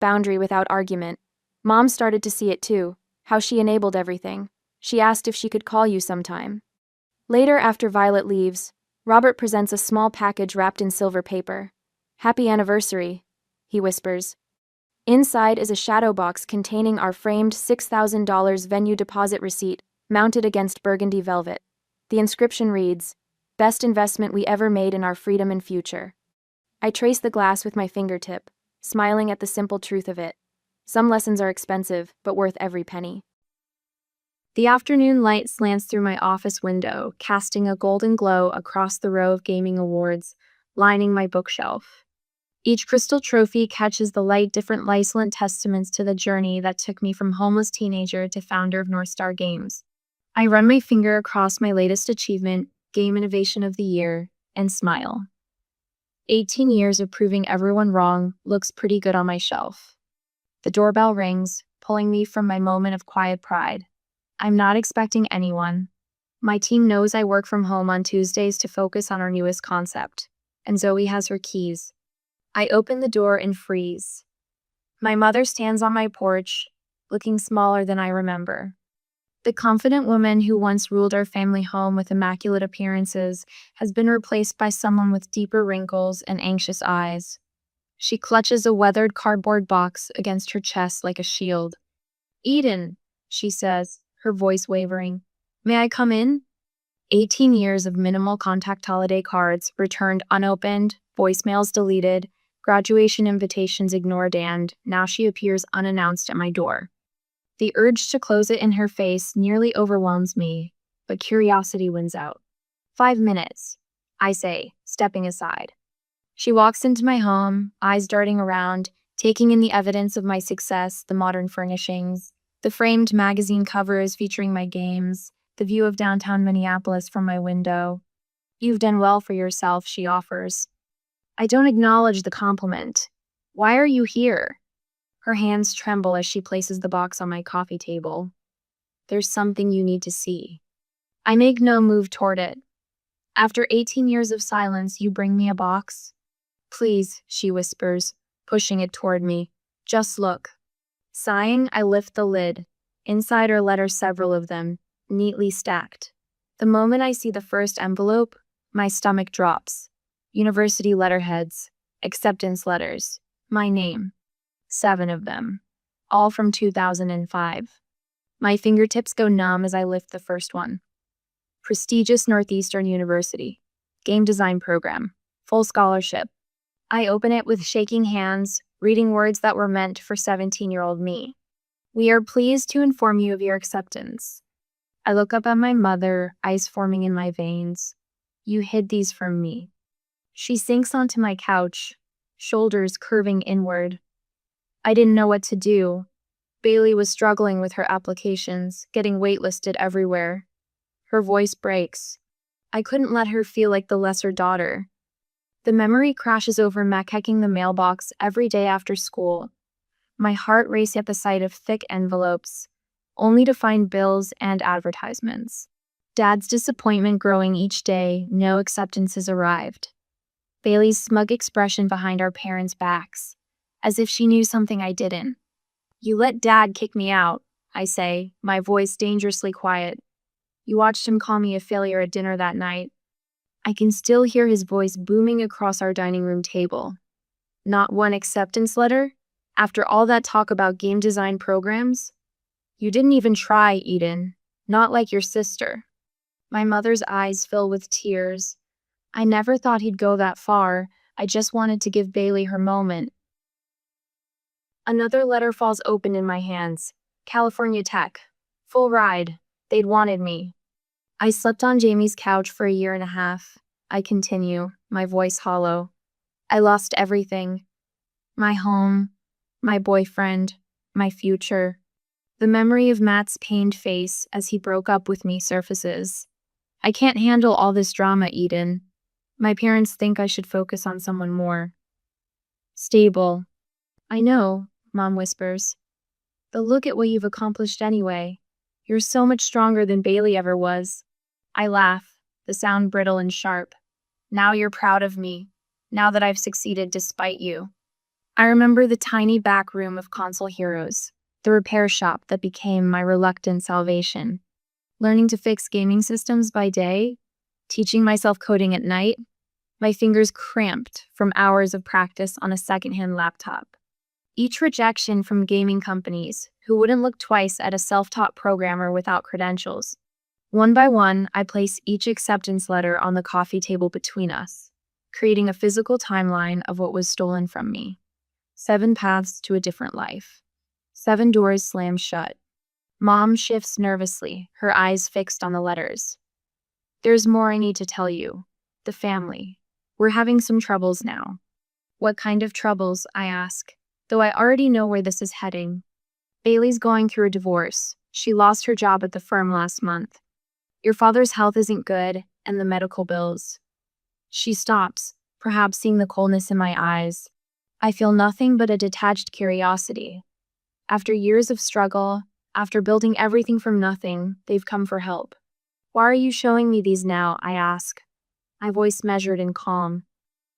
boundary without argument. Mom started to see it too, how she enabled everything. She asked if she could call you sometime. Later, after Violet leaves, Robert presents a small package wrapped in silver paper. "Happy anniversary," he whispers. Inside is a shadow box containing our framed $6,000 venue deposit receipt, mounted against burgundy velvet. The inscription reads, "Best investment we ever made in our freedom and future." I trace the glass with my fingertip, smiling at the simple truth of it. Some lessons are expensive, but worth every penny. The afternoon light slants through my office window, casting a golden glow across the row of gaming awards lining my bookshelf. Each crystal trophy catches the light, different silent testaments to the journey that took me from homeless teenager to founder of North Star Games. I run my finger across my latest achievement, Game Innovation of the Year, and smile. 18 years of proving everyone wrong looks pretty good on my shelf. The doorbell rings, pulling me from my moment of quiet pride. I'm not expecting anyone. My team knows I work from home on Tuesdays to focus on our newest concept, and Zoe has her keys. I open the door and freeze. My mother stands on my porch, looking smaller than I remember. The confident woman who once ruled our family home with immaculate appearances has been replaced by someone with deeper wrinkles and anxious eyes. She clutches a weathered cardboard box against her chest like a shield. "Eden," she says, her voice wavering. "May I come in?" 18 years of minimal contact holiday cards returned unopened, voicemails deleted, graduation invitations ignored, and now she appears unannounced at my door. The urge to close it in her face nearly overwhelms me, but curiosity wins out. 5 minutes, I say, stepping aside. She walks into my home, eyes darting around, taking in the evidence of my success, the modern furnishings, the framed magazine covers featuring my games, the view of downtown Minneapolis from my window. "You've done well for yourself," she offers. I don't acknowledge the compliment. "Why are you here?" Her hands tremble as she places the box on my coffee table. "There's something you need to see." I make no move toward it. "After 18 years of silence, you bring me a box?" "Please," she whispers, pushing it toward me. "Just look." Sighing, I lift the lid. Inside are letters, several of them, neatly stacked. The moment I see the first envelope, my stomach drops. University letterheads, acceptance letters, my name. 7 of them, all from 2005. My fingertips go numb as I lift the first one. Prestigious Northeastern University, game design program, full scholarship. I open it with shaking hands, reading words that were meant for 17-year-old me. "We are pleased to inform you of your acceptance." I look up at my mother, ice forming in my veins. "You hid these from me." She sinks onto my couch, shoulders curving inward. I didn't know what to do. Bailey was struggling with her applications, getting waitlisted everywhere. Her voice breaks. I couldn't let her feel like the lesser daughter. The memory crashes over checking the mailbox every day after school. My heart races at the sight of thick envelopes, only to find bills and advertisements. Dad's disappointment growing each day, no acceptances arrived. Bailey's smug expression behind our parents' backs, as if she knew something I didn't. "You let Dad kick me out," I say, my voice dangerously quiet. "You watched him call me a failure at dinner that night." I can still hear his voice booming across our dining room table. "Not one acceptance letter? After all that talk about game design programs? You didn't even try, Eden. Not like your sister." My mother's eyes fill with tears. I never thought he'd go that far. I just wanted to give Bailey her moment. Another letter falls open in my hands. California Tech. Full ride. They'd wanted me. "I slept on Jamie's couch for a year and a half." I continue, my voice hollow. "I lost everything. My home, my boyfriend, my future." The memory of Matt's pained face as he broke up with me surfaces. "I can't handle all this drama, Eden. My parents think I should focus on someone more stable." "I know," Mom whispers. "But look at what you've accomplished anyway. You're so much stronger than Bailey ever was." I laugh, the sound brittle and sharp. "Now you're proud of me, now that I've succeeded despite you." I remember the tiny back room of Console Heroes, the repair shop that became my reluctant salvation. Learning to fix gaming systems by day, teaching myself coding at night, my fingers cramped from hours of practice on a secondhand laptop. Each rejection from gaming companies who wouldn't look twice at a self-taught programmer without credentials. One by one, I place each acceptance letter on the coffee table between us, creating a physical timeline of what was stolen from me. 7 paths to a different life. 7 doors slammed shut. Mom shifts nervously, her eyes fixed on the letters. There's more I need to tell you. The family. We're having some troubles now. What kind of troubles, I ask, though I already know where this is heading. Bailey's going through a divorce. She lost her job at the firm last month. Your father's health isn't good, and the medical bills. She stops, perhaps seeing the coldness in my eyes. I feel nothing but a detached curiosity. After years of struggle, after building everything from nothing, they've come for help. Why are you showing me these now? I ask, my voice measured and calm.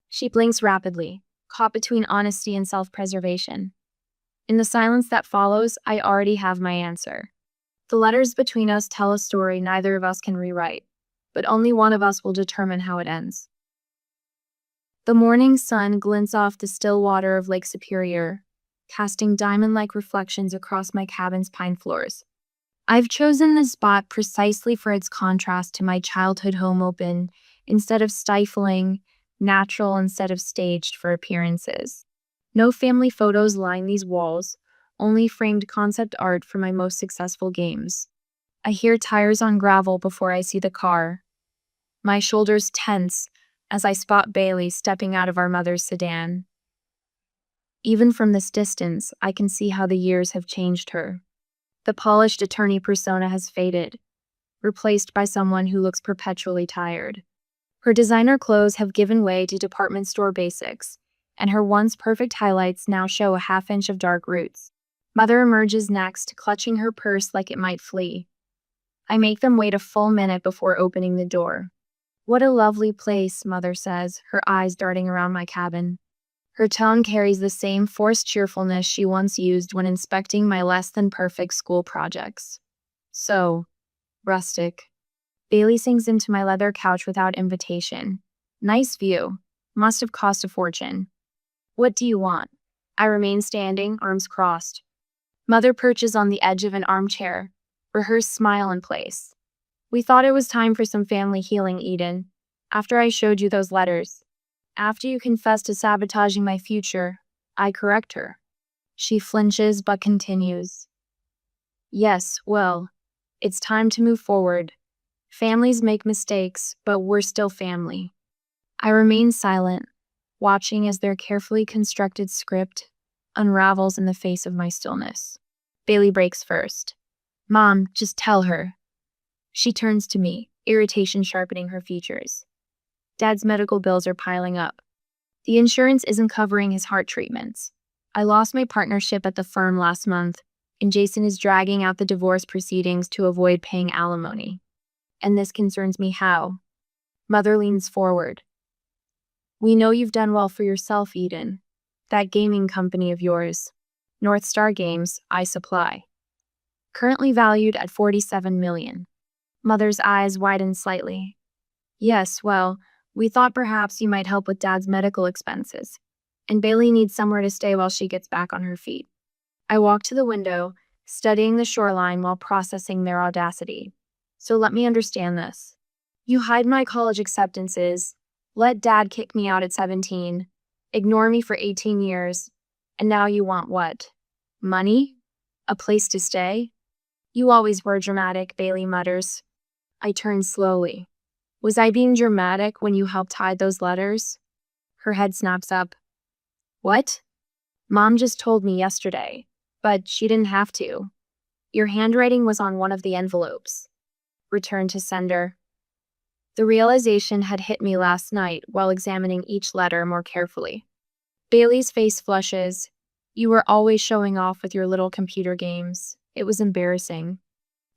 She blinks rapidly, caught between honesty and self-preservation. In the silence that follows, I already have my answer. The letters between us tell a story neither of us can rewrite, but only one of us will determine how it ends. The morning sun glints off the still water of Lake Superior, casting diamond-like reflections across my cabin's pine floors. I've chosen this spot precisely for its contrast to my childhood home open, instead of stifling, natural instead of staged for appearances. No family photos line these walls, only framed concept art for my most successful games. I hear tires on gravel before I see the car. My shoulders tense as I spot Bailey stepping out of our mother's sedan. Even from this distance, I can see how the years have changed her. The polished attorney persona has faded, replaced by someone who looks perpetually tired. Her designer clothes have given way to department store basics, and her once perfect highlights now show a half-inch of dark roots. Mother emerges next, clutching her purse like it might flee. I make them wait a full minute before opening the door. What a lovely place, Mother says, her eyes darting around my cabin. Her tone carries the same forced cheerfulness she once used when inspecting my less-than-perfect school projects. So, rustic. Bailey sinks into my leather couch without invitation. Nice view. Must have cost a fortune. What do you want? I remain standing, arms crossed. Mother perches on the edge of an armchair, rehearsed smile in place. We thought it was time for some family healing, Eden. After I showed you those letters. After you confessed to sabotaging my future, I correct her. She flinches but continues. Yes, well, it's time to move forward. Families make mistakes, but we're still family. I remain silent, watching as their carefully constructed script unravels in the face of my stillness. Bailey breaks first. Mom, just tell her. She turns to me, irritation sharpening her features. Dad's medical bills are piling up. The insurance isn't covering his heart treatments. I lost my partnership at the firm last month, and Jason is dragging out the divorce proceedings to avoid paying alimony. And this concerns me how? Mother leans forward. We know you've done well for yourself, Eden. That gaming company of yours, North Star Games, I supply. Currently valued at $47 million. Mother's eyes widen slightly. Yes, well, we thought perhaps you might help with Dad's medical expenses. And Bailey needs somewhere to stay while she gets back on her feet. I walk to the window, studying the shoreline while processing their audacity. So let me understand this. You hide my college acceptances, let Dad kick me out at 17, ignore me for 18 years, and now you want what? Money? A place to stay? You always were dramatic, Bailey mutters. I turn slowly. Was I being dramatic when you helped hide those letters? Her head snaps up. What? Mom just told me yesterday, but she didn't have to. Your handwriting was on one of the envelopes. Return to sender. The realization had hit me last night while examining each letter more carefully. Bailey's face flushes. You were always showing off with your little computer games. It was embarrassing.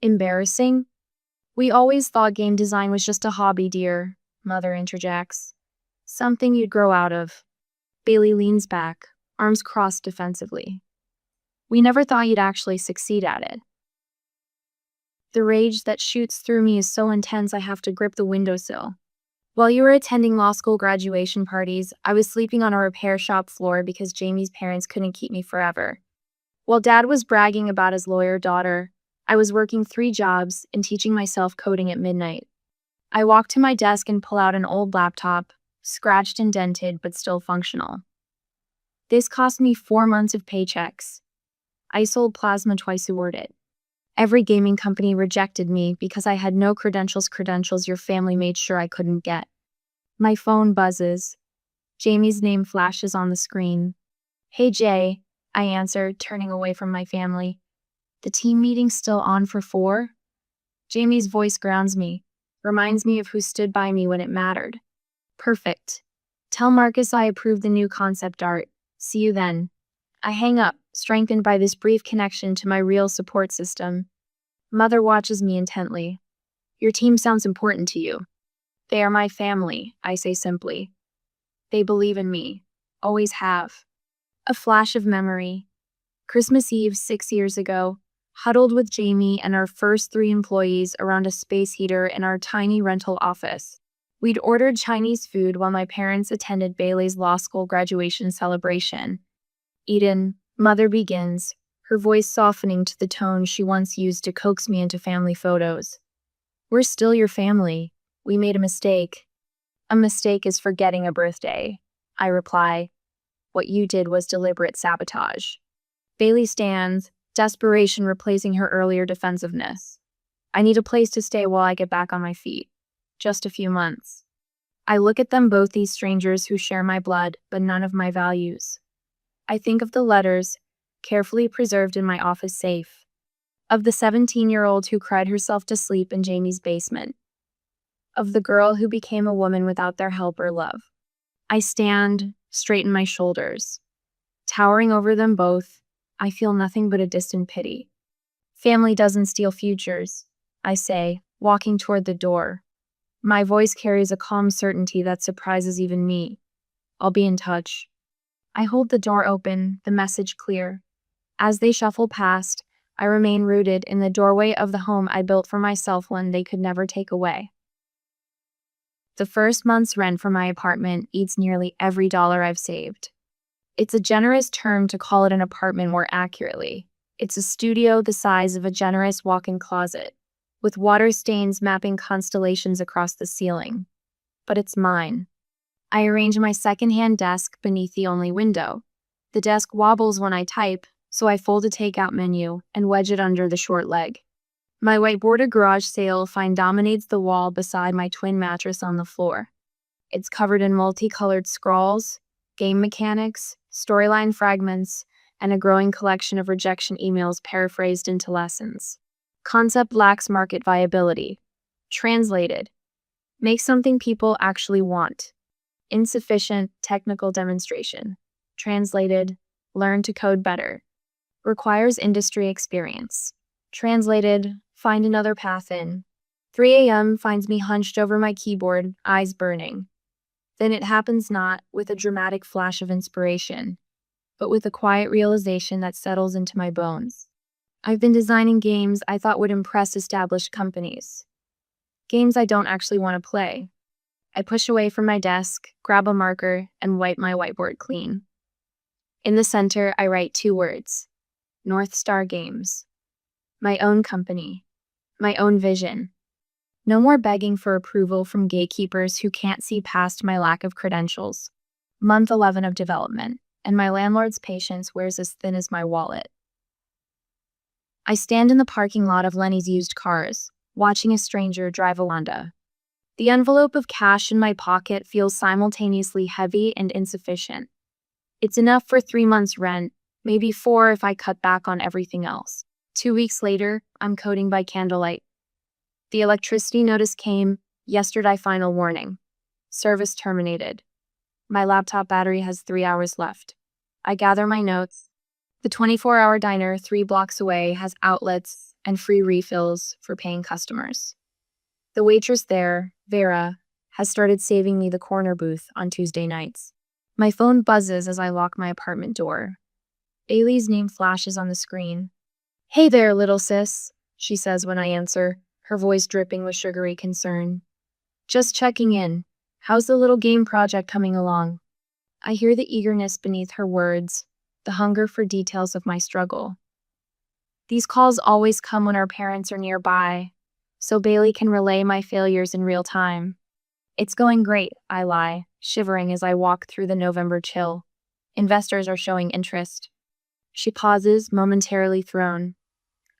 Embarrassing? We always thought game design was just a hobby, dear, Mother interjects. Something you'd grow out of. Bailey leans back, arms crossed defensively. We never thought you'd actually succeed at it. The rage that shoots through me is so intense I have to grip the windowsill. While you were attending law school graduation parties, I was sleeping on a repair shop floor because Jamie's parents couldn't keep me forever. While Dad was bragging about his lawyer daughter, I was working 3 jobs and teaching myself coding at midnight. I walk to my desk and pull out an old laptop, scratched and dented but still functional. This cost me 4 months of paychecks. I sold plasma twice awarded. Every gaming company rejected me because I had no credentials your family made sure I couldn't get. My phone buzzes. Jamie's name flashes on the screen. "Hey Jay," I answer, turning away from my family. "The team meeting's still on for 4?" Jamie's voice grounds me, reminds me of who stood by me when it mattered. "Perfect. Tell Marcus I approved the new concept art. See you then." I hang up, strengthened by this brief connection to my real support system. Mother watches me intently. "Your team sounds important to you." "They are my family," I say simply. "They believe in me. Always have." A flash of memory. Christmas Eve 6 years ago, huddled with Jamie and our first 3 employees around a space heater in our tiny rental office. We'd ordered Chinese food while my parents attended Bailey's law school graduation celebration. "Eden," Mother begins, her voice softening to the tone she once used to coax me into family photos. "We're still your family. We made a mistake." "A mistake is forgetting a birthday," I reply. "What you did was deliberate sabotage." Bailey stands, desperation replacing her earlier defensiveness. "I need a place to stay while I get back on my feet. Just a few months." I look at them both, these strangers who share my blood, but none of my values. I think of the letters, carefully preserved in my office safe. Of the 17-year-old who cried herself to sleep in Jamie's basement. Of the girl who became a woman without their help or love. I stand, straighten my shoulders. Towering over them both, I feel nothing but a distant pity. "Family doesn't steal futures," I say, walking toward the door. My voice carries a calm certainty that surprises even me. "I'll be in touch." I hold the door open, the message clear. As they shuffle past, I remain rooted in the doorway of the home I built for myself, one they could never take away. The first month's rent for my apartment eats nearly every dollar I've saved. It's a generous term to call it an apartment more accurately. It's a studio the size of a generous walk-in closet, with water stains mapping constellations across the ceiling. But it's mine. I arrange my secondhand desk beneath the only window. The desk wobbles when I type, so I fold a takeout menu and wedge it under the short leg. My whiteboarded garage sale sign dominates the wall beside my twin mattress on the floor. It's covered in multicolored scrawls, game mechanics, storyline fragments, and a growing collection of rejection emails paraphrased into lessons. Concept lacks market viability. Translated: make something people actually want. Insufficient technical demonstration. Translated: learn to code better. Requires industry experience. Translated: find another path in. 3 a.m. finds me hunched over my keyboard, eyes burning. Then it happens not with a dramatic flash of inspiration, but with a quiet realization that settles into my bones. I've been designing games I thought would impress established companies. Games I don't actually want to play. I push away from my desk, grab a marker, and wipe my whiteboard clean. In the center, I write 2 words: North Star Games. My own company. My own vision. No more begging for approval from gatekeepers who can't see past my lack of credentials. Month 11 of development, and my landlord's patience wears as thin as my wallet. I stand in the parking lot of Lenny's used cars, watching a stranger drive a Honda. The envelope of cash in my pocket feels simultaneously heavy and insufficient. It's enough for 3 months' rent, maybe 4 if I cut back on everything else. 2 weeks later, I'm coding by candlelight. The electricity notice came, yesterday final warning. Service terminated. My laptop battery has 3 hours left. I gather my notes. The 24-hour diner 3 blocks away has outlets and free refills for paying customers. The waitress there, Vera, has started saving me the corner booth on Tuesday nights. My phone buzzes as I lock my apartment door. Bailey's name flashes on the screen. "Hey there, little sis," she says when I answer, her voice dripping with sugary concern. "Just checking in. How's the little game project coming along?" I hear the eagerness beneath her words, the hunger for details of my struggle. These calls always come when our parents are nearby, so Bailey can relay my failures in real time. "It's going great," I lie, shivering as I walk through the November chill. "Investors are showing interest." She pauses, momentarily thrown.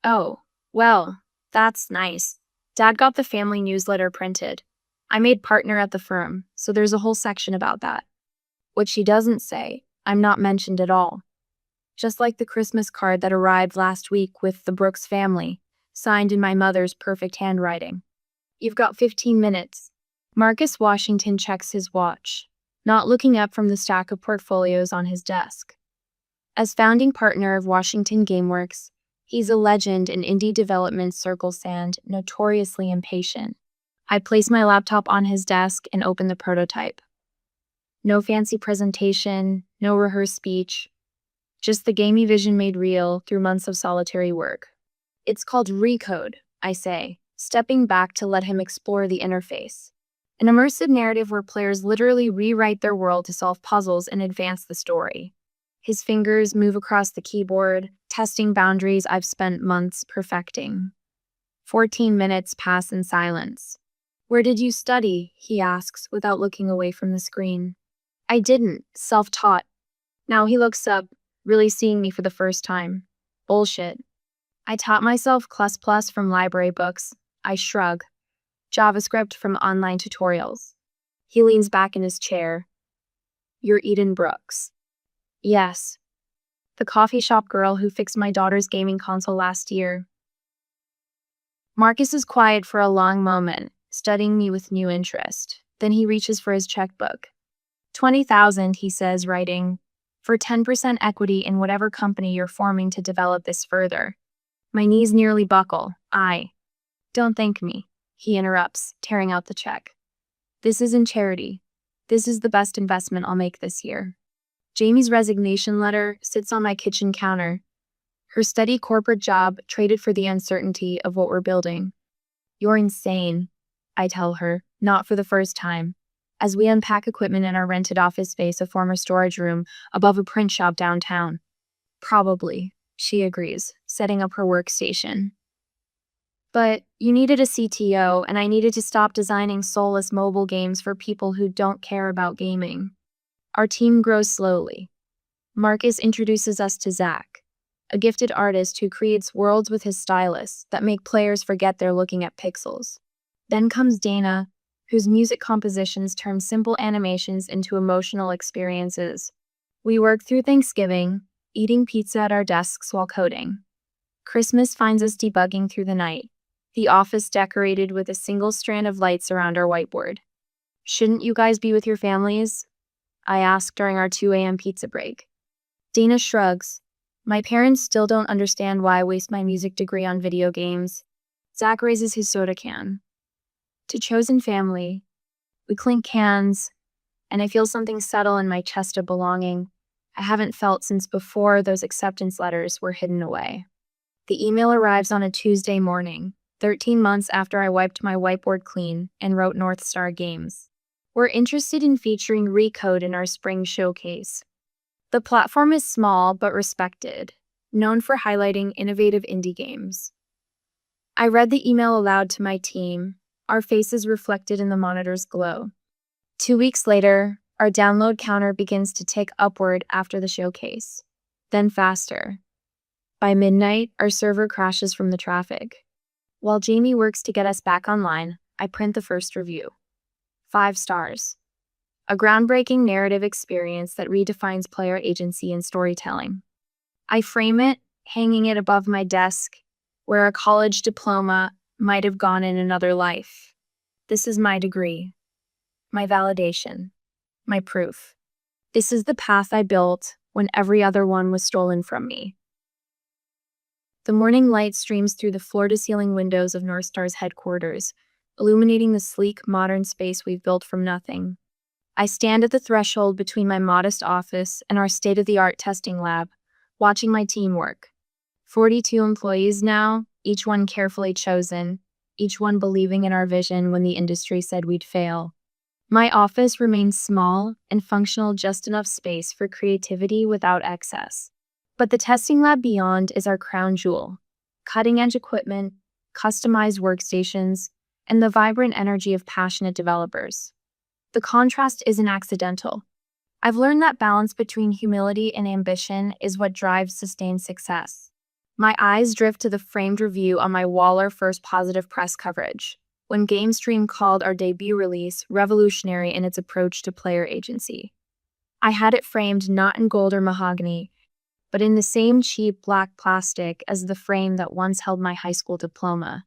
"Oh, well, that's nice. Dad got the family newsletter printed. I made partner at the firm, so there's a whole section about that." What she doesn't say, I'm not mentioned at all. Just like the Christmas card that arrived last week with the Brooks family, signed in my mother's perfect handwriting. "You've got 15 minutes. Marcus Washington checks his watch, not looking up from the stack of portfolios on his desk. As founding partner of Washington Gameworks, he's a legend in indie development circles and notoriously impatient. I place my laptop on his desk and open the prototype. No fancy presentation, no rehearsed speech, just the gamey vision made real through months of solitary work. "It's called Recode," I say, stepping back to let him explore the interface. An immersive narrative where players literally rewrite their world to solve puzzles and advance the story. His fingers move across the keyboard, testing boundaries I've spent months perfecting. 14 minutes pass in silence. "Where did you study?" he asks without looking away from the screen. "I didn't. Self-taught." Now he looks up, really seeing me for the first time. "Bullshit." "I taught myself plus from library books." I shrug. "JavaScript from online tutorials." He leans back in his chair. "You're Eden Brooks." "Yes. The coffee shop girl who fixed my daughter's gaming console last year." Marcus is quiet for a long moment, studying me with new interest. Then he reaches for his checkbook. 20,000, he says, writing, "for 10% equity in whatever company you're forming to develop this further." My knees nearly buckle. "Don't thank me," he interrupts, tearing out the check. "This isn't charity. This is the best investment I'll make this year." Jamie's resignation letter sits on my kitchen counter. Her steady corporate job traded for the uncertainty of what we're building. "You're insane," I tell her, not for the first time, as we unpack equipment in our rented office space, a former storage room above a print shop downtown. "Probably," she agrees, setting up her workstation. "But you needed a CTO, and I needed to stop designing soulless mobile games for people who don't care about gaming." Our team grows slowly. Marcus introduces us to Zach, a gifted artist who creates worlds with his stylus that make players forget they're looking at pixels. Then comes Dana, whose music compositions turn simple animations into emotional experiences. We work through Thanksgiving, eating pizza at our desks while coding. Christmas finds us debugging through the night, the office decorated with a single strand of lights around our whiteboard. "Shouldn't you guys be with your families?" I ask during our 2 a.m. pizza break. Dana shrugs. "My parents still don't understand why I waste my music degree on video games." Zach raises his soda can. To chosen family, we clink cans, and I feel something settle in my chest of belonging I haven't felt since before those acceptance letters were hidden away. The email arrives on a Tuesday morning, 13 months after I wiped my whiteboard clean and wrote North Star Games. "We're interested in featuring Recode in our spring showcase." The platform is small but respected, known for highlighting innovative indie games. I read the email aloud to my team, our faces reflected in the monitor's glow. 2 weeks later, our download counter begins to tick upward after the showcase, then faster. By midnight, our server crashes from the traffic. While Jamie works to get us back online, I print the first review. 5 stars. A groundbreaking narrative experience that redefines player agency and storytelling. I frame it, hanging it above my desk, where a college diploma might have gone in another life. This is my degree, my validation, my proof. This is the path I built when every other one was stolen from me. The morning light streams through the floor-to-ceiling windows of North Star's headquarters, illuminating the sleek, modern space we've built from nothing. I stand at the threshold between my modest office and our state-of-the-art testing lab, watching my team work. 42 employees now, each one carefully chosen, each one believing in our vision when the industry said we'd fail. My office remains small and functional, just enough space for creativity without excess. But the testing lab beyond is our crown jewel. Cutting-edge equipment, customized workstations, and the vibrant energy of passionate developers. The contrast isn't accidental. I've learned that balance between humility and ambition is what drives sustained success. My eyes drift to the framed review on my wall, our first positive press coverage, when GameStream called our debut release revolutionary in its approach to player agency. I had it framed not in gold or mahogany, but in the same cheap black plastic as the frame that once held my high school diploma.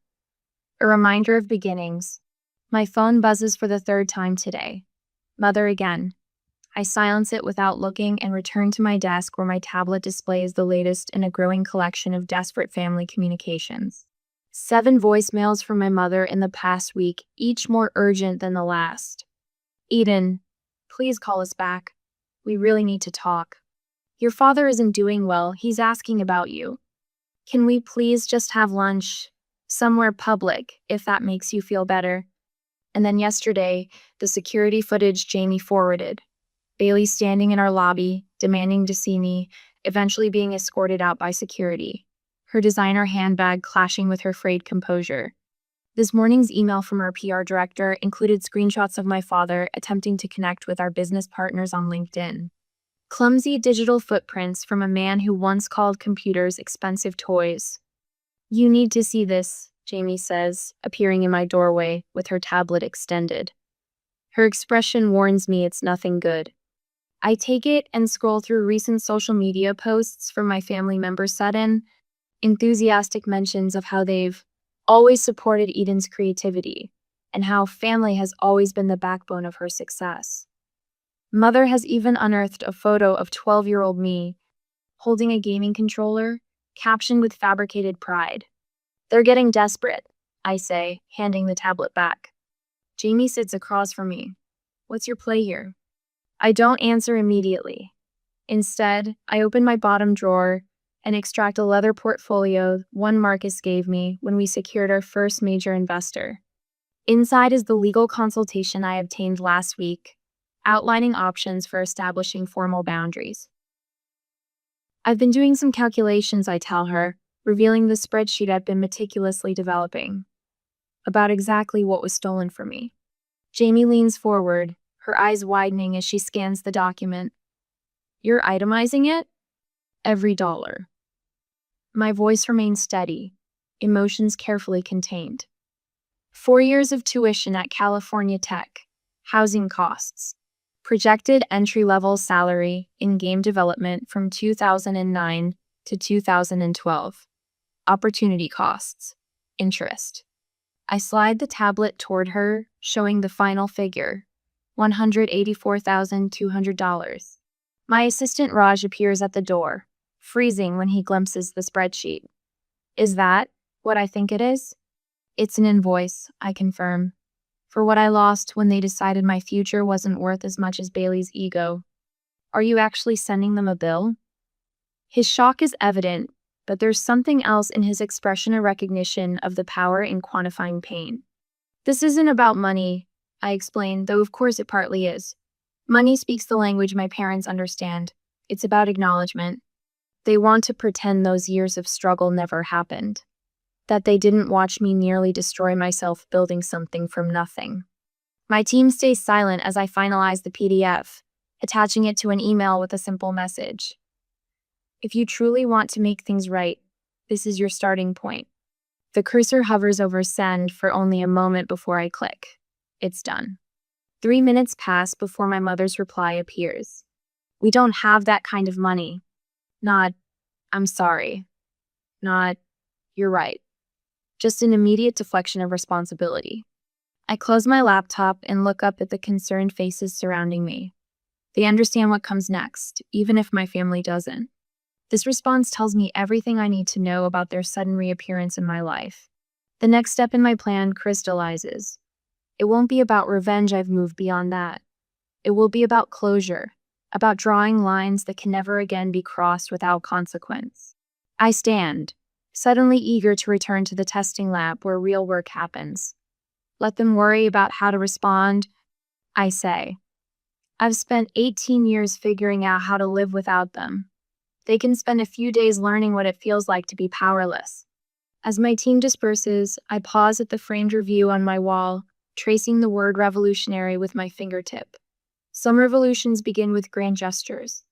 A reminder of beginnings. My phone buzzes for the third time today. Mother again. I silence it without looking and return to my desk, where my tablet displays the latest in a growing collection of desperate family communications. 7 voicemails from my mother in the past week, each more urgent than the last. Eden, please call us back. We really need to talk. Your father isn't doing well. He's asking about you. Can we please just have lunch somewhere public, if that makes you feel better? And then yesterday, the security footage Jamie forwarded. Bailey standing in our lobby, demanding to see me, eventually being escorted out by security. Her designer handbag clashing with her frayed composure. This morning's email from our PR director included screenshots of my father attempting to connect with our business partners on LinkedIn. Clumsy digital footprints from a man who once called computers expensive toys. You need to see this, Jamie says, appearing in my doorway with her tablet extended. Her expression warns me it's nothing good. I take it and scroll through recent social media posts from my family members, sudden, enthusiastic mentions of how they've always supported Eden's creativity and how family has always been the backbone of her success. Mother has even unearthed a photo of 12-year-old me holding a gaming controller, captioned with fabricated pride. They're getting desperate, I say, handing the tablet back. Jamie sits across from me. What's your play here? I don't answer immediately. Instead, I open my bottom drawer and extract a leather portfolio one Marcus gave me when we secured our first major investor. Inside is the legal consultation I obtained last week, outlining options for establishing formal boundaries. I've been doing some calculations, I tell her, revealing the spreadsheet I've been meticulously developing, about exactly what was stolen from me. Jamie leans forward, her eyes widening as she scans the document. You're itemizing it? Every dollar. My voice remains steady, emotions carefully contained. 4 years of tuition at California Tech, housing costs, projected entry-level salary in game development from 2009 to 2012, opportunity costs, interest. I slide the tablet toward her, showing the final figure, $184,200. My assistant Raj appears at the door, freezing when he glimpses the spreadsheet. Is that what I think it is? It's an invoice, I confirm, for what I lost when they decided my future wasn't worth as much as Bailey's ego. Are you actually sending them a bill? His shock is evident, but there's something else in his expression, a recognition of the power in quantifying pain. This isn't about money, I explain, though of course it partly is. Money speaks the language my parents understand. It's about acknowledgement. They want to pretend those years of struggle never happened, that they didn't watch me nearly destroy myself building something from nothing. My team stays silent as I finalize the PDF, attaching it to an email with a simple message. If you truly want to make things right, this is your starting point. The cursor hovers over send for only a moment before I click. It's done. 3 minutes pass before my mother's reply appears. We don't have that kind of money. Not, I'm sorry. Not, you're right. Just an immediate deflection of responsibility. I close my laptop and look up at the concerned faces surrounding me. They understand what comes next, even if my family doesn't. This response tells me everything I need to know about their sudden reappearance in my life. The next step in my plan crystallizes. It won't be about revenge, I've moved beyond that. It will be about closure, about drawing lines that can never again be crossed without consequence. I stand, suddenly eager to return to the testing lab where real work happens. Let them worry about how to respond, I say. I've spent 18 years figuring out how to live without them. They can spend a few days learning what it feels like to be powerless. As my team disperses, I pause at the framed review on my wall, tracing the word revolutionary with my fingertip. Some revolutions begin with grand gestures.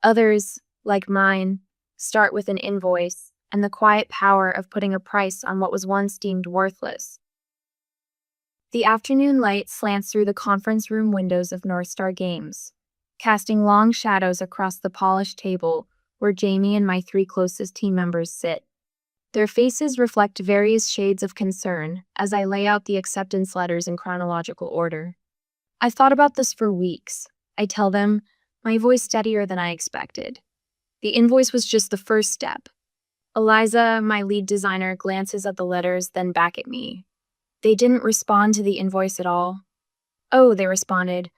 Others, like mine, start with an invoice and the quiet power of putting a price on what was once deemed worthless. The afternoon light slants through the conference room windows of North Star Games, casting long shadows across the polished table where Jamie and my three closest team members sit. Their faces reflect various shades of concern as I lay out the acceptance letters in chronological order. I've thought about this for weeks, I tell them, my voice steadier than I expected. The invoice was just the first step. Eliza, my lead designer, glances at the letters, then back at me. They didn't respond to the invoice at all. Oh, they responded.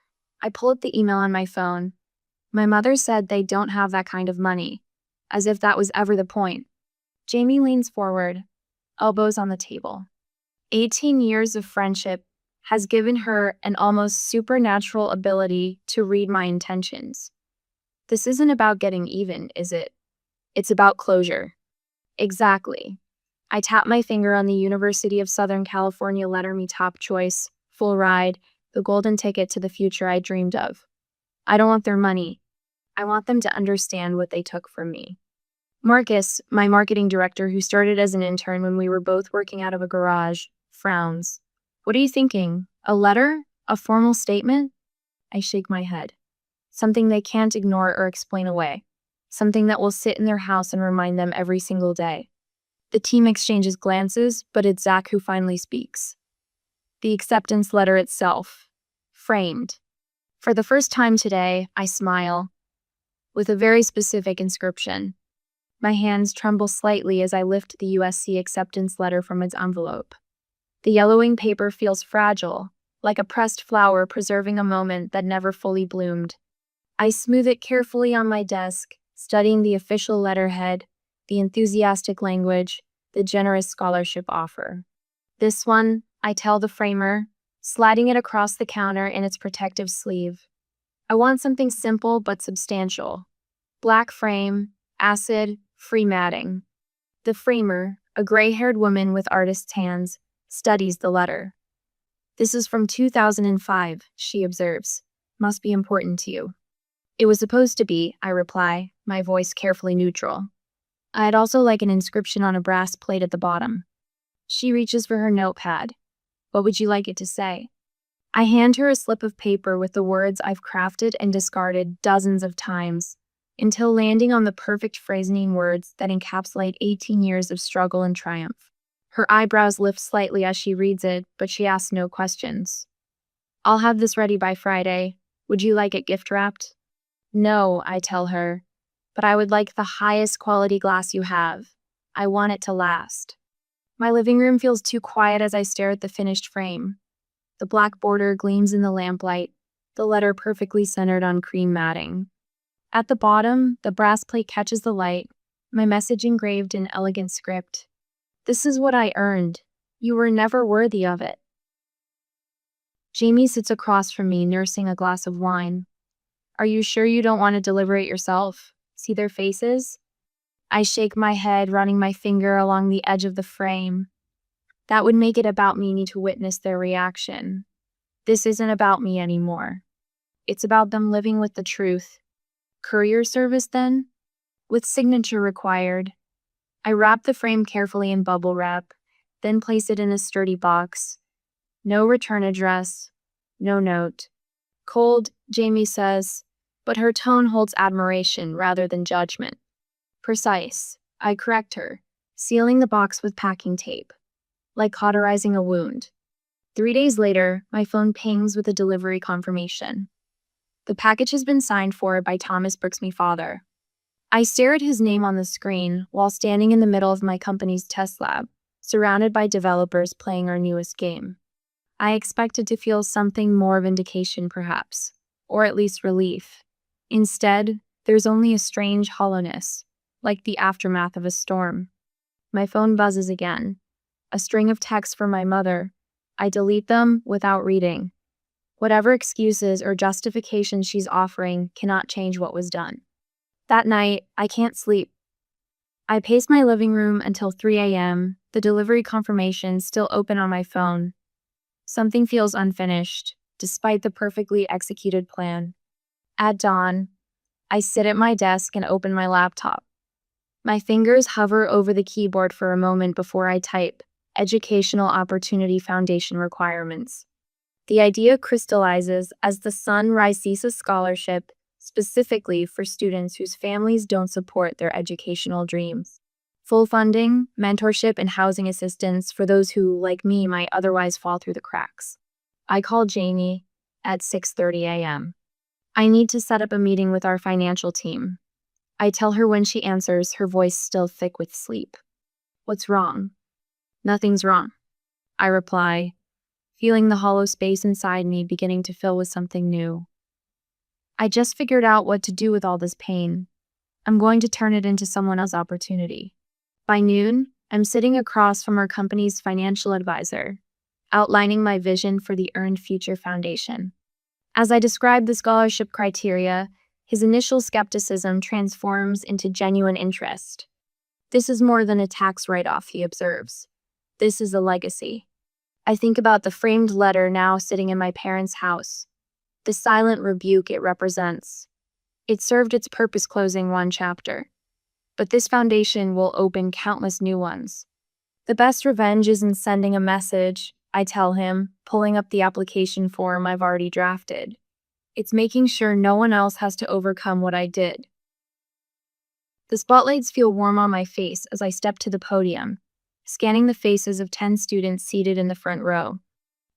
I pull up the email on my phone. My mother said they don't have that kind of money, as if that was ever the point. Jamie leans forward, elbows on the table. 18 years of friendship has given her an almost supernatural ability to read my intentions. This isn't about getting even, is it? It's about closure. Exactly. I tap my finger on the University of Southern California letter me top choice, full ride, the golden ticket to the future I dreamed of. I don't want their money. I want them to understand what they took from me. Marcus, my marketing director who started as an intern when we were both working out of a garage, frowns. What are you thinking? A letter? A formal statement? I shake my head. Something they can't ignore or explain away. Something that will sit in their house and remind them every single day. The team exchanges glances, but it's Zach who finally speaks. The acceptance letter itself. Framed. For the first time today, I smile. With a very specific inscription. My hands tremble slightly as I lift the USC acceptance letter from its envelope. The yellowing paper feels fragile, like a pressed flower preserving a moment that never fully bloomed. I smooth it carefully on my desk, studying the official letterhead, the enthusiastic language, the generous scholarship offer. This one, I tell the framer, sliding it across the counter in its protective sleeve. I want something simple but substantial. Black frame, acid, free matting. The framer, a gray-haired woman with artist's hands, studies the letter. This is from 2005, she observes. Must be important to you. It was supposed to be, I reply, my voice carefully neutral. I'd also like an inscription on a brass plate at the bottom. She reaches for her notepad. What would you like it to say? I hand her a slip of paper with the words I've crafted and discarded dozens of times, until landing on the perfect phrasing words that encapsulate 18 years of struggle and triumph. Her eyebrows lift slightly as she reads it, but she asks no questions. I'll have this ready by Friday. Would you like it gift-wrapped? No, I tell her, but I would like the highest quality glass you have. I want it to last. My living room feels too quiet as I stare at the finished frame. The black border gleams in the lamplight, the letter perfectly centered on cream matting. At the bottom, the brass plate catches the light, my message engraved in elegant script. This is what I earned. You were never worthy of it. Jamie sits across from me, nursing a glass of wine. Are you sure you don't want to deliver it yourself? See their faces? I shake my head, running my finger along the edge of the frame. That would make it about me to witness their reaction. This isn't about me anymore. It's about them living with the truth. Courier service, then? With signature required. I wrap the frame carefully in bubble wrap, then place it in a sturdy box. No return address. No note. Cold, Jamie says, but her tone holds admiration rather than judgment. Precise, I correct her, sealing the box with packing tape, like cauterizing a wound. 3 days later, my phone pings with a delivery confirmation. The package has been signed for by Thomas Brooksby father. I stare at his name on the screen while standing in the middle of my company's test lab, surrounded by developers playing our newest game. I expected to feel something more vindication, perhaps, or at least relief. Instead, there's only a strange hollowness, like the aftermath of a storm. My phone buzzes again. A string of texts from my mother. I delete them without reading. Whatever excuses or justifications she's offering cannot change what was done. That night, I can't sleep. I pace my living room until 3 a.m., the delivery confirmation still open on my phone. Something feels unfinished, despite the perfectly executed plan. At dawn, I sit at my desk and open my laptop. My fingers hover over the keyboard for a moment before I type Educational Opportunity Foundation requirements. The idea crystallizes as the Sunrise Scholarship specifically for students whose families don't support their educational dreams. Full funding, mentorship, and housing assistance for those who, like me, might otherwise fall through the cracks. I call Jamie at 6:30 a.m. I need to set up a meeting with our financial team. I tell her when she answers, her voice still thick with sleep. What's wrong? Nothing's wrong, I reply, feeling the hollow space inside me beginning to fill with something new. I just figured out what to do with all this pain. I'm going to turn it into someone else's opportunity. By noon, I'm sitting across from our company's financial advisor, outlining my vision for the Earned Future Foundation. As I describe the scholarship criteria, his initial skepticism transforms into genuine interest. This is more than a tax write-off, he observes. This is a legacy. I think about the framed letter now sitting in my parents' house, the silent rebuke it represents. It served its purpose closing one chapter, but this foundation will open countless new ones. The best revenge isn't sending a message, I tell him, pulling up the application form I've already drafted. It's making sure no one else has to overcome what I did. The spotlights feel warm on my face as I step to the podium, scanning the faces of 10 students seated in the front row,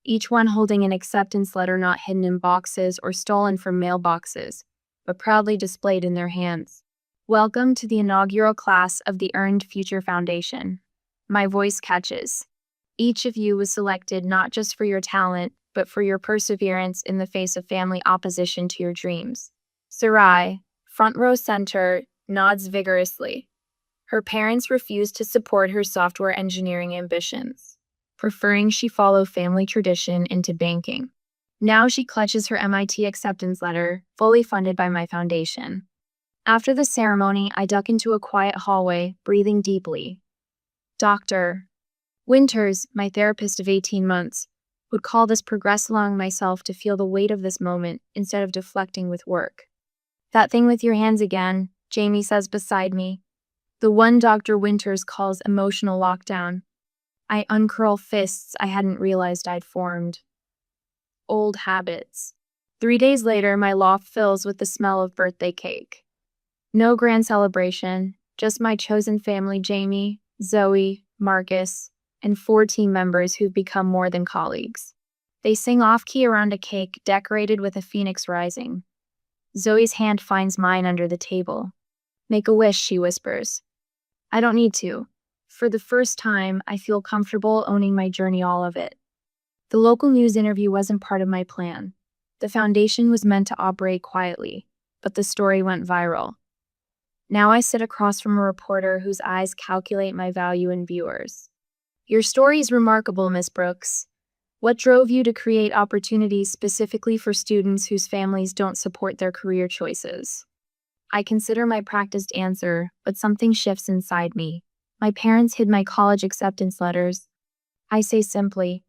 each one holding an acceptance letter not hidden in boxes or stolen from mailboxes, but proudly displayed in their hands. Welcome to the inaugural class of the Earned Future Foundation. My voice catches. Each of you was selected not just for your talent, but for your perseverance in the face of family opposition to your dreams. Sarai, front row center, nods vigorously. Her parents refused to support her software engineering ambitions, preferring she follow family tradition into banking. Now she clutches her MIT acceptance letter, fully funded by my foundation. After the ceremony, I duck into a quiet hallway, breathing deeply. Dr. Winters, my therapist of 18 months, would call this progress along myself to feel the weight of this moment instead of deflecting with work. That thing with your hands again, Jamie says beside me. The one Dr. Winters calls emotional lockdown. I uncurl fists I hadn't realized I'd formed. Old habits. 3 days later, my loft fills with the smell of birthday cake. No grand celebration, just my chosen family, Jamie, Zoe, Marcus, and 4 team members who've become more than colleagues. They sing off-key around a cake decorated with a phoenix rising. Zoe's hand finds mine under the table. Make a wish, she whispers. I don't need to. For the first time, I feel comfortable owning my journey, all of it. The local news interview wasn't part of my plan. The foundation was meant to operate quietly, but the story went viral. Now I sit across from a reporter whose eyes calculate my value in viewers. Your story is remarkable, Miss Brooks. What drove you to create opportunities specifically for students whose families don't support their career choices? I consider my practiced answer, but something shifts inside me. My parents hid my college acceptance letters. I say simply,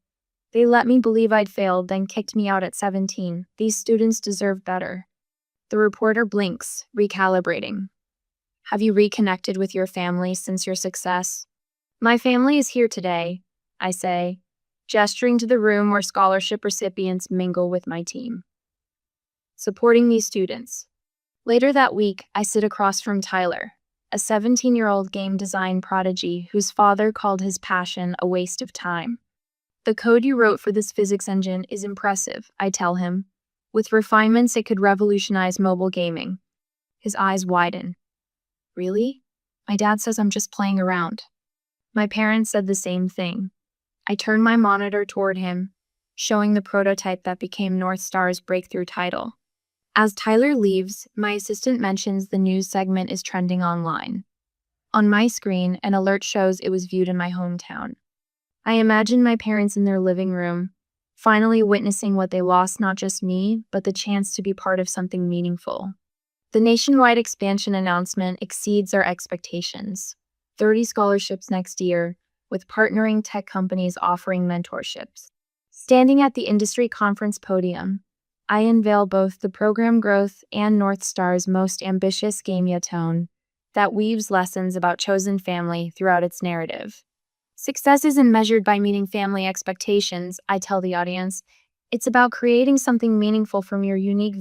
they let me believe I'd failed, then kicked me out at 17. These students deserve better. The reporter blinks, recalibrating. Have you reconnected with your family since your success? My family is here today, I say, gesturing to the room where scholarship recipients mingle with my team. Supporting these students. Later that week, I sit across from Tyler, a 17-year-old game design prodigy whose father called his passion a waste of time. The code you wrote for this physics engine is impressive, I tell him. With refinements, it could revolutionize mobile gaming. His eyes widen. Really? My dad says I'm just playing around. My parents said the same thing. I turned my monitor toward him, showing the prototype that became North Star's breakthrough title. As Tyler leaves, my assistant mentions the news segment is trending online. On my screen, an alert shows it was viewed in my hometown. I imagine my parents in their living room, finally witnessing what they lost, not just me, but the chance to be part of something meaningful. The nationwide expansion announcement exceeds our expectations. 30 scholarships next year, with partnering tech companies offering mentorships. Standing at the industry conference podium, I unveil both the program growth and North Star's most ambitious gamia tone that weaves lessons about chosen family throughout its narrative. Success isn't measured by meeting family expectations, I tell the audience. It's about creating something meaningful from your unique